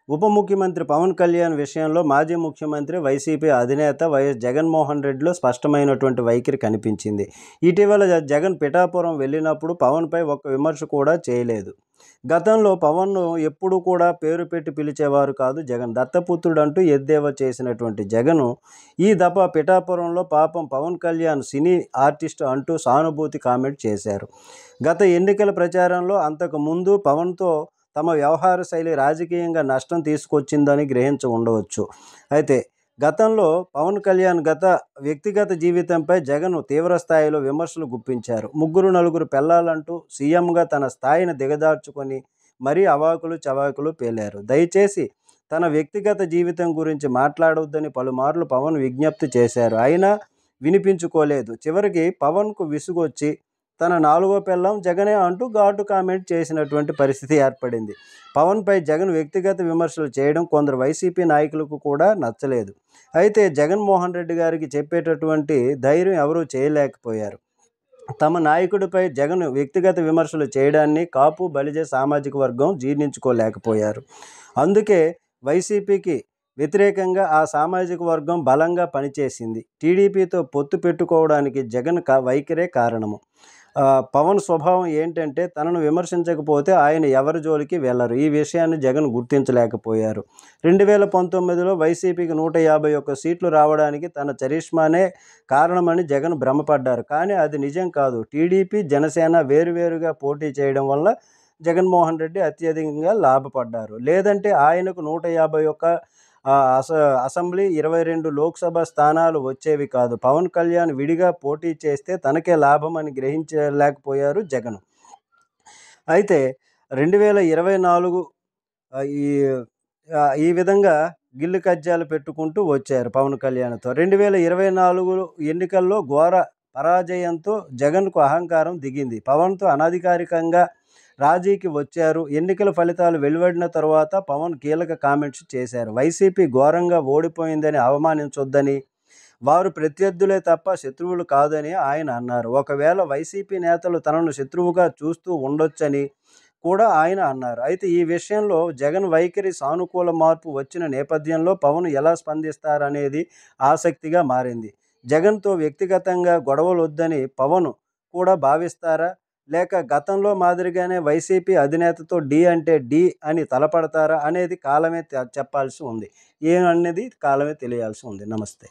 ఉప ముఖ్యమంత్రి పవన్ కళ్యాణ్ విషయంలో మాజీ ముఖ్యమంత్రి వైసీపీ అధినేత వైఎస్ జగన్మోహన్ రెడ్డిలో స్పష్టమైనటువంటి వైఖరి కనిపించింది. ఇటీవల జగన్ పిఠాపురం వెళ్ళినప్పుడు పవన్పై ఒక్క విమర్శ కూడా చేయలేదు. గతంలో పవన్ను ఎప్పుడూ కూడా పేరు పెట్టి పిలిచేవారు కాదు జగన్. దత్తపుత్రుడంటూ ఎద్దేవా చేసినటువంటి జగను ఈ దఫా పిఠాపురంలో పాపం పవన్ కళ్యాణ్ సినీ ఆర్టిస్ట్ అంటూ సానుభూతి కామెంట్ చేశారు. గత ఎన్నికల ప్రచారంలో అంతకు ముందు పవన్తో తమ వ్యవహార శైలి రాజకీయంగా నష్టం తీసుకొచ్చిందని గ్రహించి ఉండవచ్చు. అయితే గతంలో పవన్ కళ్యాణ్ వ్యక్తిగత జీవితంపై జగన్ తీవ్ర స్థాయిలో విమర్శలు గుప్పించారు. ముగ్గురు నలుగురు పెళ్లాలంటూ సీఎంగా తన స్థాయిని దిగజార్చుకొని మరీ అవాకులు చవాకులు పేలారు. దయచేసి తన వ్యక్తిగత జీవితం గురించి మాట్లాడవద్దని పలుమార్లు పవన్ విజ్ఞప్తి చేశారు. అయినా వినిపించుకోలేదు. చివరికి పవన్కు విసుగొచ్చి తన నాలుగో పెళ్ళాం జగనే అంటూ ఘాటు కామెంట్ చేసినటువంటి పరిస్థితి ఏర్పడింది. పవన్పై జగన్ వ్యక్తిగత విమర్శలు చేయడం కొందరు వైసీపీ నాయకులకు కూడా నచ్చలేదు. అయితే జగన్మోహన్ రెడ్డి గారికి చెప్పేటటువంటి ధైర్యం ఎవరూ చేయలేకపోయారు. తమ నాయకుడిపై జగన్ వ్యక్తిగత విమర్శలు చేయడాన్ని కాపు బలిజ సామాజిక వర్గం జీర్ణించుకోలేకపోయారు. అందుకే వైసీపీకి వ్యతిరేకంగా ఆ సామాజిక వర్గం బలంగా పనిచేసింది. టీడీపీతో పొత్తు పెట్టుకోవడానికి జగన్ వైఖరే కారణము. పవన్ స్వభావం ఏంటంటే తనను విమర్శించకపోతే ఆయన ఎవరి జోలికి వెళ్ళరు. ఈ విషయాన్ని జగన్ గుర్తించలేకపోయారు. 2019లో వైసీపీకి 151 సీట్లు రావడానికి తన చరిష్మానే కారణమని జగన్ భ్రమపడ్డారు. కానీ అది నిజం కాదు. టీడీపీ జనసేన వేరువేరుగా పోటీ చేయడం వల్ల జగన్మోహన్ రెడ్డి అత్యధికంగా లాభపడ్డారు. లేదంటే ఆయనకు 151 అసెంబ్లీ 22 లోక్సభ స్థానాలు వచ్చేవి కాదు. పవన్ కళ్యాణ్ విడిగా పోటీ చేస్తే తనకే లాభం అని గ్రహించలేకపోయారు జగన్. అయితే 2024 ఈ విధంగా గిల్లు కజ్జాలు పెట్టుకుంటూ వచ్చారు పవన్ కళ్యాణ్తో. 2024 ఎన్నికల్లో ఘోర పరాజయంతో జగన్కు అహంకారం దిగింది. పవన్తో అనధికారికంగా రాజీకి వచ్చారు. ఎన్నికల ఫలితాలు వెలువడిన తర్వాత పవన్ కీలక కామెంట్స్ చేశారు. వైసీపీ ఘోరంగా ఓడిపోయిందని అవమానించొద్దని, వారు ప్రత్యర్థులే తప్ప శత్రువులు కాదని ఆయన అన్నారు. ఒకవేళ వైసీపీ నేతలు తనను శత్రువుగా చూస్తూ ఉండొచ్చని కూడా ఆయన అన్నారు. అయితే ఈ విషయంలో జగన్ వైఖరి సానుకూల మార్పు వచ్చిన నేపథ్యంలో పవన్ ఎలా స్పందిస్తారనేది ఆసక్తిగా మారింది. జగన్తో వ్యక్తిగతంగా గొడవలొద్దని పవన్ కూడా భావిస్తారా? లేక గతంలో మాదిరిగానే వైసీపీ అధినేతతో డి అంటే డి అని తలపడతారా అనేది కాలమే చెప్పాల్సి ఉంది. ఏమనేది కాలమే తెలియాల్సి ఉంది. నమస్తే.